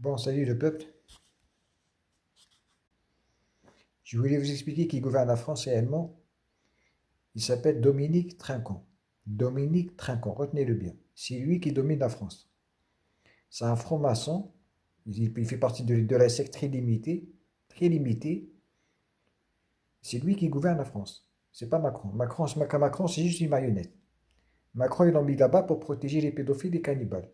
Bon, salut le peuple. Je voulais vous expliquer qui gouverne la France réellement. Il s'appelle Dominique Trinquant. Dominique Trinquant, retenez-le bien. C'est lui qui domine la France. C'est un franc-maçon. Il fait partie de la secte très limitée. Très limitée. C'est lui qui gouverne la France. C'est pas Macron. Macron, c'est juste une marionnette. Macron, ils l'ont mis là-bas pour protéger les pédophiles et les cannibales.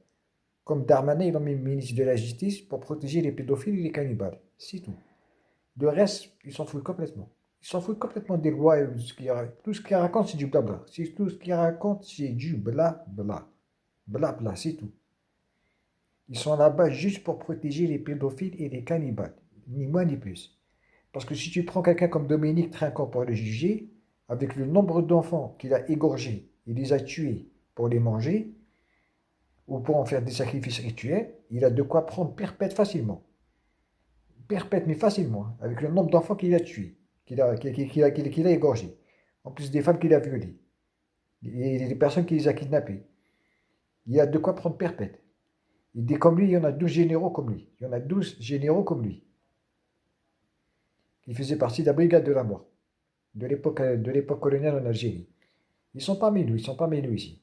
Comme Darmanin, ils l'ont mis ministre de la Justice pour protéger les pédophiles et les cannibales. C'est tout. Le reste, ils s'en foutent complètement. Ils s'en foutent complètement des lois et de ce qu'il raconte. Tout ce qu'il raconte, c'est du blabla. Tout ce qu'il raconte, c'est du blabla. Blabla, c'est tout. Ils sont là-bas juste pour protéger les pédophiles et les cannibales. Ni moins ni plus. Parce que si tu prends quelqu'un comme Dominique Trinquant pour le juger, avec le nombre d'enfants qu'il a égorgés, il les a tués pour les manger, ou pour en faire des sacrifices rituels, il a de quoi prendre perpète facilement. Perpète, mais facilement, hein, avec le nombre d'enfants qu'il a tués, qu'il a égorgés, en plus des femmes qu'il a violées, et des personnes qu'il les a kidnappées. Il a de quoi prendre perpète. Et des comme lui, il y en a 12 généraux comme lui. Il y en a 12 généraux comme lui, qui faisaient partie de la brigade de la mort, de l'époque coloniale en Algérie. Ils sont parmi nous, ils sont parmi nous ici.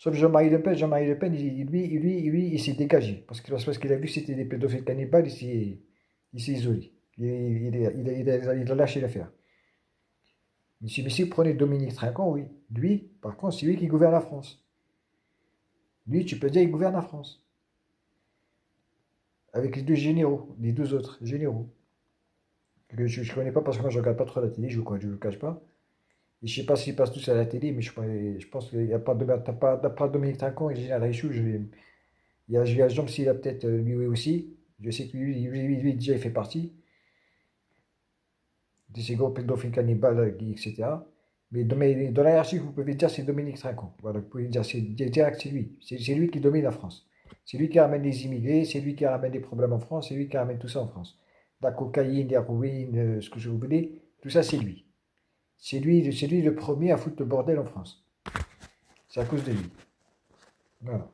Sauf Jean-Marie Le Pen, Jean-Marie Le Pen, il s'est dégagé. Parce qu'il a vu que c'était des pédophiles cannibales, il s'est isolé. Il a lâché l'affaire. Mais si vous prenez Dominique Trinquant, oui. Lui, par contre, c'est lui qui gouverne la France. Lui, tu peux dire, il gouverne la France. Avec les deux généraux, les deux autres généraux. Que je ne connais pas parce que moi, je ne regarde pas trop la télé, je ne vous cache pas. Et je ne sais pas s'ils passent tous à la télé, mais je pense qu'il n'y a pas de, t'as pas Dominique Trinquant et Général Richoux. Il y a Jean s'il a peut-être lui aussi. Je sais que lui, déjà, il fait partie de ces gros pédophiles cannibales, etc. Mais dans la hiérarchie, vous pouvez dire c'est Dominique Trinquant. Voilà, vous pouvez dire c'est direct, c'est lui. C'est lui qui domine la France. C'est lui qui ramène les immigrés, c'est lui qui ramène des problèmes en France, c'est lui qui ramène tout ça en France. La cocaïne, l'héroïne, ce que je vous voulez, tout ça c'est lui. C'est lui le premier à foutre le bordel en France. C'est à cause de lui. Voilà.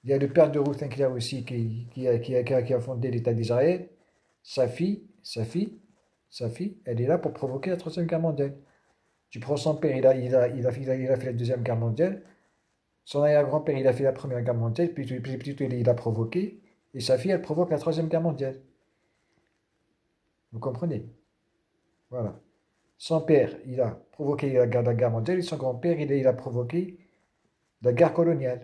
Il y a le père de Ruth Sinclair aussi qui a fondé l'État d'Israël. Sa fille, elle est là pour provoquer la Troisième Guerre mondiale. Tu prends son père, il a fait la Deuxième Guerre mondiale. Son arrière-grand-père, il a fait la Première Guerre mondiale, puis il a provoqué. Et sa fille, elle provoque la Troisième Guerre mondiale. Vous comprenez? Voilà. Son père, il a provoqué la guerre mondiale, et son grand-père, il a provoqué la guerre coloniale.